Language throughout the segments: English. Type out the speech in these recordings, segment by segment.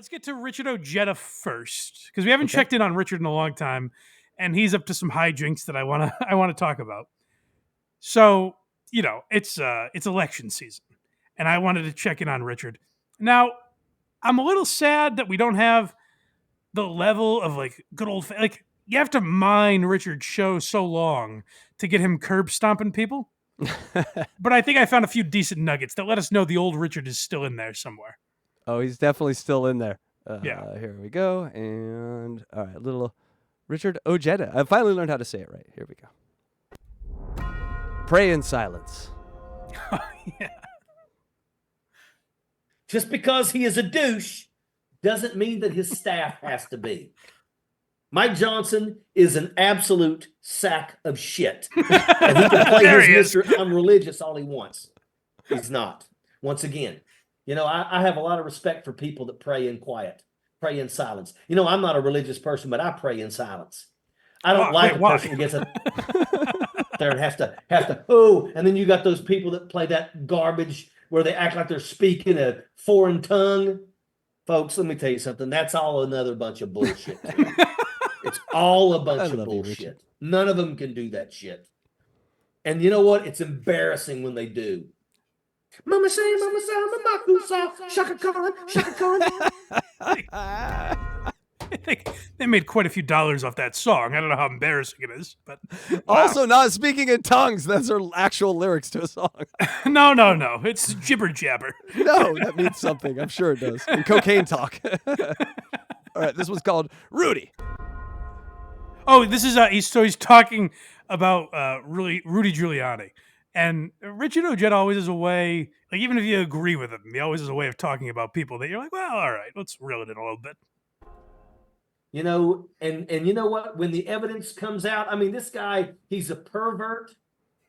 Let's get to Richard Ojeda first, because we haven't Okay. checked in on Richard in a long time, and he's up to some hijinks that I wanna talk about. So, it's election season, and I wanted to check in on Richard. Now, I'm a little sad that we don't have the level of like good like you have to mine Richard's show so long to get him curb stomping people. But I think I found a few decent nuggets that let us know the old Richard is still in there somewhere. Oh, he's definitely still in there. Yeah. Here we go. And all right, little Richard Ojeda. I finally learned how to say it right. Here we go. Pray in silence. Yeah. Just because he is a douche doesn't mean that his staff has to be. Mike Johnson is an absolute sack of shit. And he can play his Mr. I'm religious all he wants. He's not. Once again, I have a lot of respect for people that pray in quiet, pray in silence. I'm not a religious person, but I pray in silence. I don't like a person who gets up there and has to, and then you got those people that play that garbage where they act like they're speaking a foreign tongue. Folks, let me tell you something. That's all another bunch of bullshit. It's all a bunch of bullshit. None of them can do that shit. And you know what? It's embarrassing when they do. Mama say, mama shaka Khan. I think they made quite a few dollars off that song. I don't know how embarrassing it is, but also not speaking in tongues. Those are actual lyrics to a song. No. It's jibber jabber. No, that means something. I'm sure it does. And cocaine talk. All right, this one's called Rudy. Oh, this is he's talking about Rudy Giuliani. And Richard Ojeda always has a way, like even if you agree with him, he always has a way of talking about people that you're like, well, all right, let's reel it in a little bit. And you know what? When the evidence comes out, I mean, this guy, he's a pervert.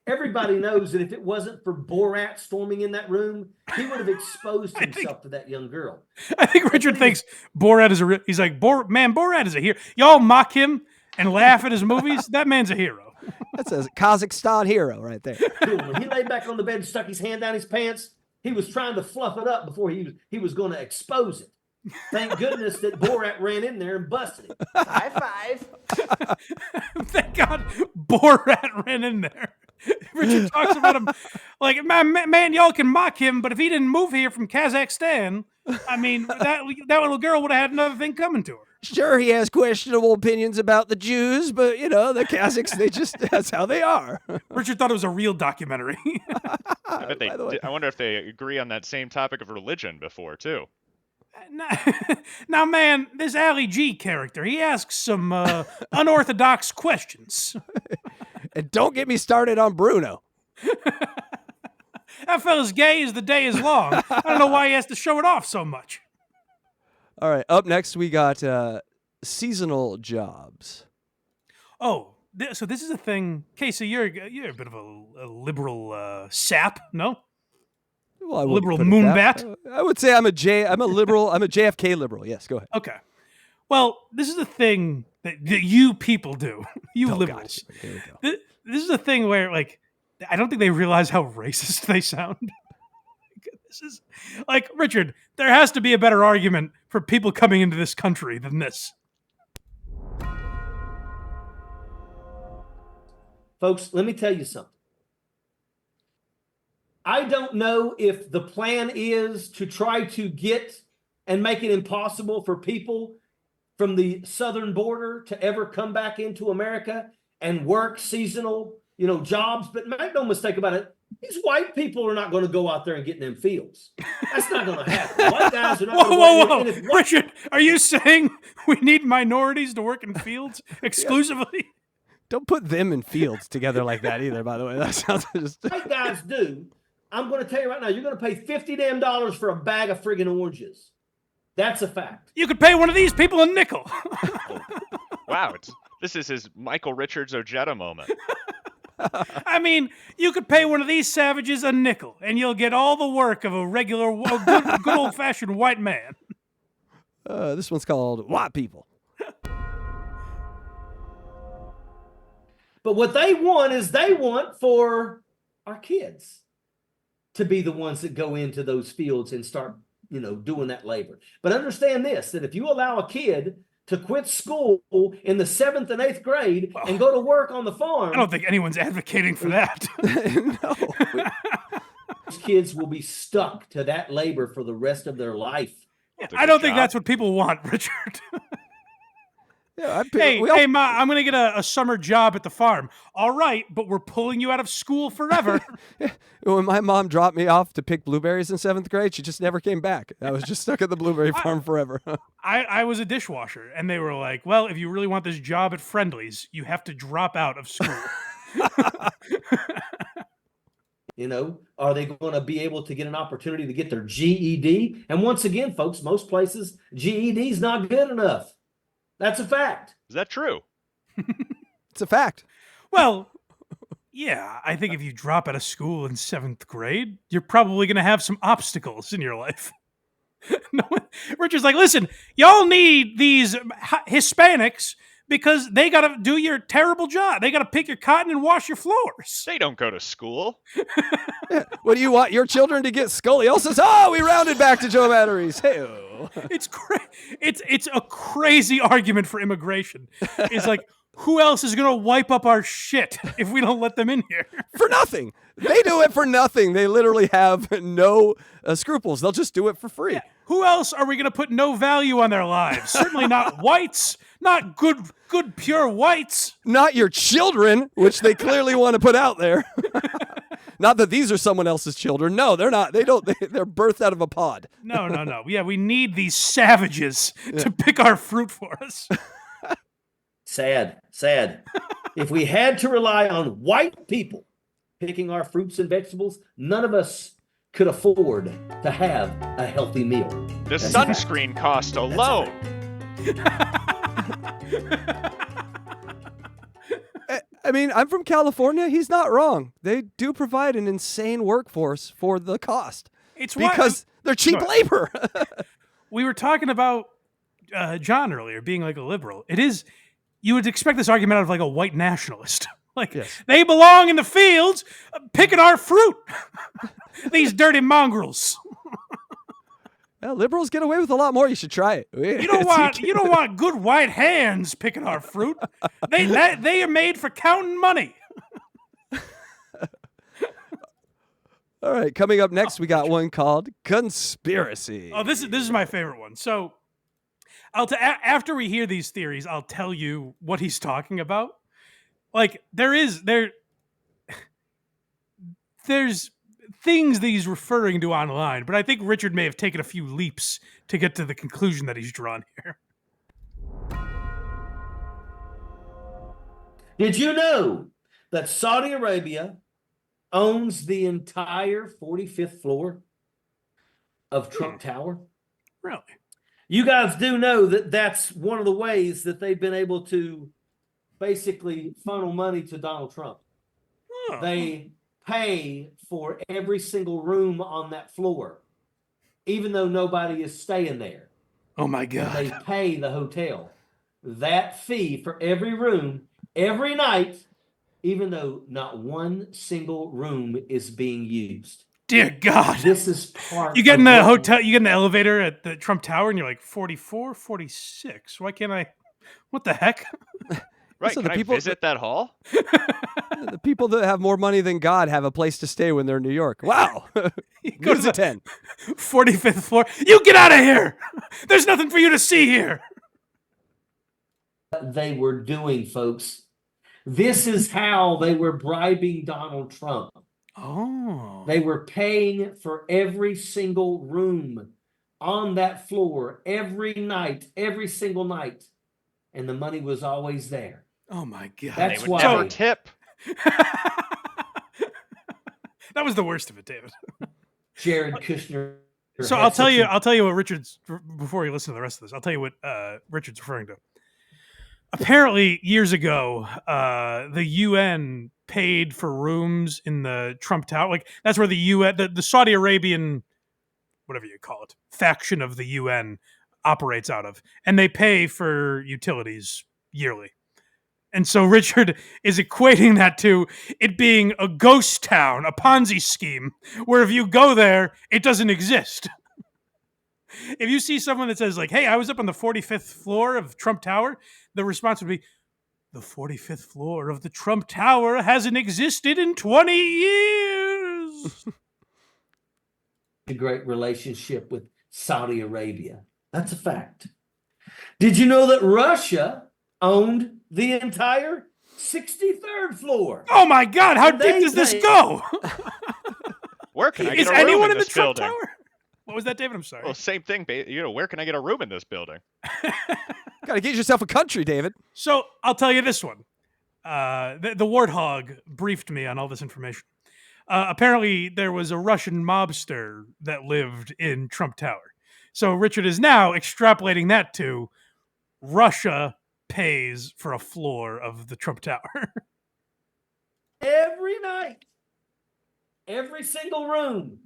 Everybody knows that if it wasn't for Borat storming in that room, he would have exposed himself to that young girl. I think Richard thinks Borat is he's like, Borat is a hero. Y'all mock him and laugh at his movies. That man's a hero. That's a Kazakhstan hero right there. When he laid back on the bed and stuck his hand down his pants, he was trying to fluff it up before he was going to expose it. Thank goodness that Borat ran in there and busted him. High five. Thank God Borat ran in there. Richard talks about him like, man, y'all can mock him, but if he didn't move here from Kazakhstan, I mean, that little girl would have had another thing coming to her. Sure, he has questionable opinions about the Jews, but, the Kazakhs, that's how they are. Richard thought it was a real documentary. I wonder if they agree on that same topic of religion before, too. Now, man, this Ali G character, he asks some unorthodox questions. And don't get me started on Bruno. That fella's gay as the day is long. I don't know why he has to show it off so much. All right, up next we got seasonal jobs. Oh, so this is a thing. Casey, you're a bit of a liberal sap, no? Well, liberal moonbat. I would say I'm a liberal. I'm a JFK liberal. Yes, go ahead. Okay. Well, this is a thing that you people do. You liberals. Gosh. Here we go. This is a thing where, like, I don't think they realize how racist they sound. This is like, Richard, there has to be a better argument for people coming into this country than this. Folks, let me tell you something. I don't know if the plan is to try to get and make it impossible for people from the southern border to ever come back into America and work seasonal, jobs. But make no mistake about it, these white people are not going to go out there and get in them fields. That's not going to happen. White guys are not going to Whoa. Richard, are you saying we need minorities to work in fields exclusively? Yeah. Don't put them in fields together like that either, by the way. That sounds just... White guys do. I'm going to tell you right now, you're going to pay $50 for a bag of friggin' oranges. That's a fact. You could pay one of these people a nickel. Wow, this is his Michael Richards Ojeda moment. I mean, you could pay one of these savages a nickel, and you'll get all the work of a regular, good old-fashioned white man. This one's called White People. But what they want is they want for our kids to be the ones that go into those fields and start doing that labor. But understand this, that if you allow a kid to quit school in the 7th and 8th grade and go to work on the farm, I don't think anyone's advocating for that. No. those kids will be stuck to that labor for the rest of their life. I don't think that's what people want, Richard. Yeah, hey, Ma, I'm going to get a summer job at the farm. All right, but we're pulling you out of school forever. When my mom dropped me off to pick blueberries in 7th grade, she just never came back. I was just stuck at the blueberry farm forever. I was a dishwasher, and they were like, well, if you really want this job at Friendly's, you have to drop out of school. Are they going to be able to get an opportunity to get their GED? And once again, folks, most places, GED is not good enough. That's a fact. Is that true? It's a fact. Well, yeah, I think if you drop out of school in 7th grade, you're probably going to have some obstacles in your life. Richard's like, listen, y'all need these Hispanics because they got to do your terrible job. They got to pick your cotton and wash your floors. They don't go to school. Yeah. What do you want your children to get scoliosis? Oh, we rounded back to Joe Matteries. Hey, it's a crazy argument for immigration. It's like, who else is going to wipe up our shit if we don't let them in here? For nothing. They do it for nothing. They literally have no scruples. They'll just do it for free. Yeah. Who else are we going to put no value on their lives? Certainly not whites, not good, pure whites. Not your children, which they clearly want to put out there. Not that these are someone else's children. No, they're not. They're birthed out of a pod. No. Yeah, we need these savages to pick our fruit for us. Sad. If we had to rely on white people picking our fruits and vegetables, none of us could afford to have a healthy meal. The sunscreen cost alone. I mean, I'm from California. He's not wrong. They do provide an insane workforce for the cost. It's because they're cheap labor. We were talking about John earlier being like a liberal. It is, you would expect this argument out of like a white nationalist. Like, yes. They belong in the fields picking our fruit. These dirty mongrels. Well, liberals get away with a lot more. You should try it. You don't want good white hands picking our fruit. They are made for counting money. All right, coming up next, we got one called Conspiracy. Oh, this is my favorite one. So, after we hear these theories, I'll tell you what he's talking about. Like, there's things that he's referring to online, but I think Richard may have taken a few leaps to get to the conclusion that he's drawn here. Did you know that Saudi Arabia owns the entire 45th floor of Trump Tower? Really? You guys do know that that's one of the ways that they've been able to basically funnel money to Donald Trump. Oh. They pay for every single room on that floor, even though nobody is staying there. Oh my God. They pay the hotel that fee for every room every night, even though not one single room is being used. Dear God. This is part You get in the hotel, you get in the elevator at the Trump Tower and you're like 44, 46. Why can't I? What the heck? Right, so can I visit that hall? The people that have more money than God have a place to stay when they're in New York. Wow. Go to the 10. 45th floor. You get out of here. There's nothing for you to see here. They were doing, folks. This is how they were bribing Donald Trump. Oh. They were paying for every single room on that floor every night, every single night. And the money was always there. Oh my God. That's they would never tip. That was the worst of it, David. Jared Kushner. So I'll tell you what Richard's, before you listen to the rest of this, I'll tell you what Richard's referring to. Apparently, years ago, the UN paid for rooms in the Trump Tower. Like, that's where the UN, the Saudi Arabian, whatever you call it, faction of the UN operates out of. And they pay for utilities yearly. And so Richard is equating that to it being a ghost town, a Ponzi scheme, where if you go there, it doesn't exist. If you see someone that says, like, hey, I was up on the 45th floor of Trump Tower, the response would be, the 45th floor of the Trump Tower hasn't existed in 20 years. A great relationship with Saudi Arabia. That's a fact. Did you know that Russia owned the entire 63rd floor? Oh my God, how And deep they does this think- go? Where can I Is get a room anyone in in the this Trump building? Tower? What was that, David? I'm sorry. Well, same thing. Where can I get a room in this building? Gotta get yourself a country, David. So I'll tell you this one. The Warthog briefed me on all this information. Apparently, there was a Russian mobster that lived in Trump Tower. So Richard is now extrapolating that to Russia pays for a floor of the Trump Tower. Every night. Every single room.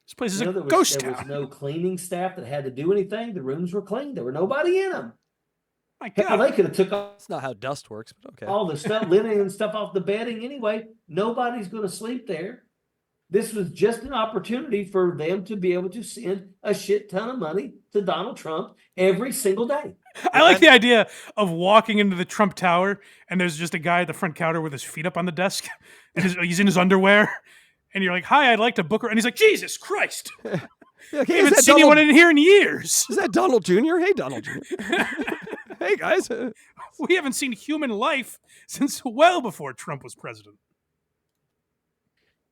This place is You know, a there was, ghost there was town. no cleaning staff that had to do anything. The rooms were clean. There were nobody in them. My Hell, God. they could have took That's not how dust works, but okay. all the stuff, linen and stuff off the bedding anyway. Nobody's going to sleep there. This was just an opportunity for them to be able to send a shit ton of money to Donald Trump every single day. I like the idea of walking into the Trump Tower and there's just a guy at the front counter with his feet up on the desk and he's in his underwear. And you're like, hi, I'd like to book her. And he's like, Jesus Christ. Yeah, I okay, haven't seen anyone in here in years. Is that Donald Jr.? Hey, Donald Jr. Hey, guys. We haven't seen human life since well before Trump was president.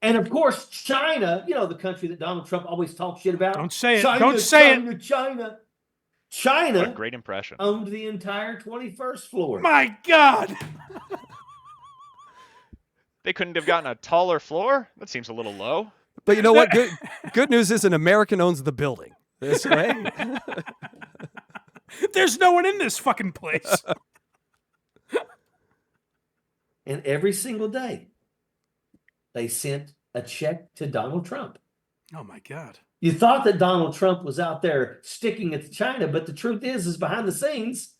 And of course, China, you know, the country that Donald Trump always talks shit about. Don't say it. China, Don't say China, it. China. What a China great impression. owned the entire 21st floor. My God. They couldn't have gotten a taller floor? That seems a little low. But you know what? Good news is an American owns the building. This way. There's no one in this fucking place. And every single day, they sent a check to Donald Trump. Oh my God. You thought that Donald Trump was out there sticking it to China, but the truth is behind the scenes,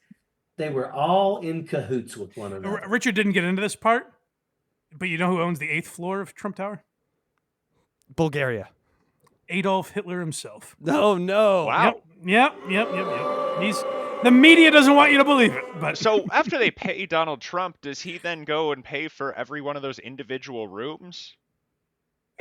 they were all in cahoots with one another. Richard didn't get into this part, but you know who owns the 8th floor of Trump Tower? Bulgaria. Adolf Hitler himself. No, no. Wow. Yep. The media doesn't want you to believe it. But So after they pay Donald Trump, does he then go and pay for every one of those individual rooms?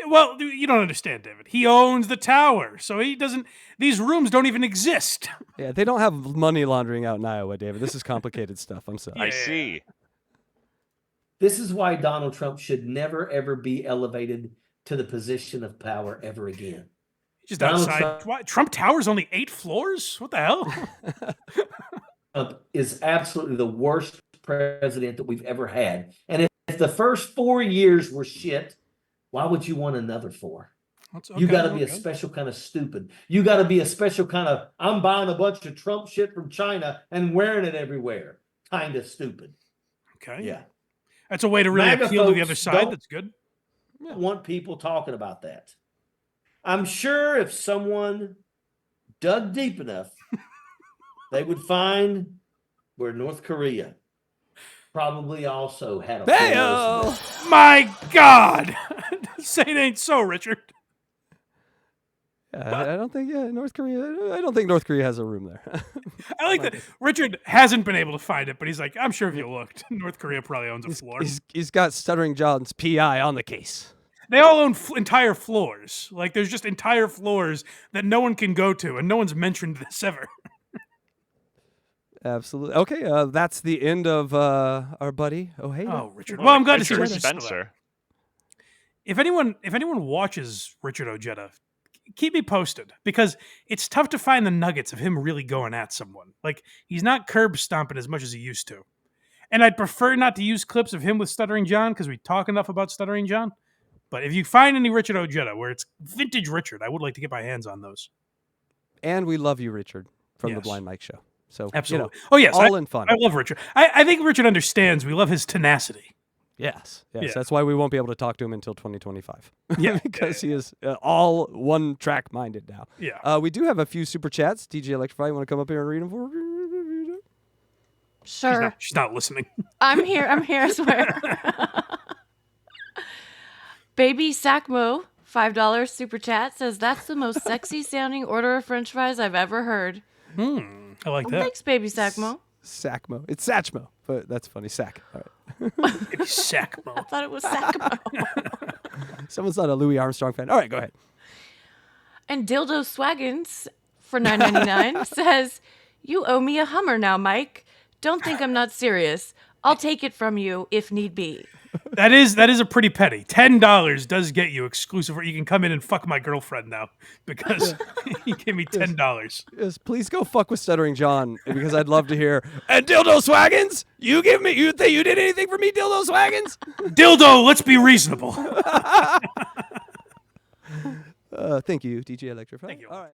well, you don't understand, David. He owns the tower, so he doesn't. These rooms don't even exist. Yeah, they don't have money laundering out in Iowa, David. This is complicated stuff. I'm sorry. Yeah. I see. This is why Donald Trump should never, ever be elevated to the position of power ever again. Just Donald outside. Trump Tower's only 8 floors? What the hell? Trump is absolutely the worst president that we've ever had. And if the first 4 years were shit, why would you want another 4? You got to be a special kind of stupid. You got to be a special kind of, I'm buying a bunch of Trump shit from China and wearing it everywhere. Kind of stupid. Okay. Yeah. That's a way to really MAGA appeal to the folks other side. don't- That's good. I want people talking about that. I'm sure if someone dug deep enough, they would find where North Korea probably also had a floor as well. My God. Say it ain't so, Richard. I don't think North Korea. I don't think North Korea has a room there. I like that Richard hasn't been able to find it, but he's like, I'm sure if you looked, North Korea probably owns a floor. He's got Stuttering John's PI on the case. They all own entire floors. Like, there's just entire floors that no one can go to, and no one's mentioned this ever. Absolutely. Okay, that's the end of our buddy Ojeda. Oh, Richard. Well, I'm glad to see Richard Richard's still there. Spencer. If anyone watches Richard Ojeda, keep me posted, because it's tough to find the nuggets of him really going at someone. Like, he's not curb stomping as much as he used to. And I'd prefer not to use clips of him with Stuttering John because we talk enough about Stuttering John. But if you find any Richard Ojeda where it's vintage Richard, I would like to get my hands on those. And we love you, Richard, from the Yes. Blind Mike Show. So Absolutely. you know, Oh, yes. all in fun. I love Richard. I think Richard understands. We love his tenacity. Yes. Yeah. That's why we won't be able to talk to him until 2025. Yeah. because he is all one track minded now. Yeah. We do have a few super chats. DJ Electrify, you want to come up here and read them for me? Sure. She's not listening. I'm here, I swear. Baby Sakmo $5 super chat says that's the most sexy sounding order of French fries I've ever heard. I like that. Thanks, baby Sacmo. Sacmo. It's Satchmo, but that's funny. Sack. All right. Maybe Sacmo. I thought it was Sacmo. Someone's not a Louis Armstrong fan. All right, go ahead. And Dildo Swaggins for $9.99 says, "You owe me a Hummer now, Mike. Don't think I'm not serious. I'll take it from you if need be." That is a pretty petty. $10 does get you exclusive. You can come in and fuck my girlfriend now because he gave me $10. Yes, please go fuck with Stuttering John because I'd love to hear. And Dildo Swaggins, you think you did anything for me, Dildo Swaggins? Dildo, let's be reasonable. Thank you, DJ Electrify. Thank you. All right.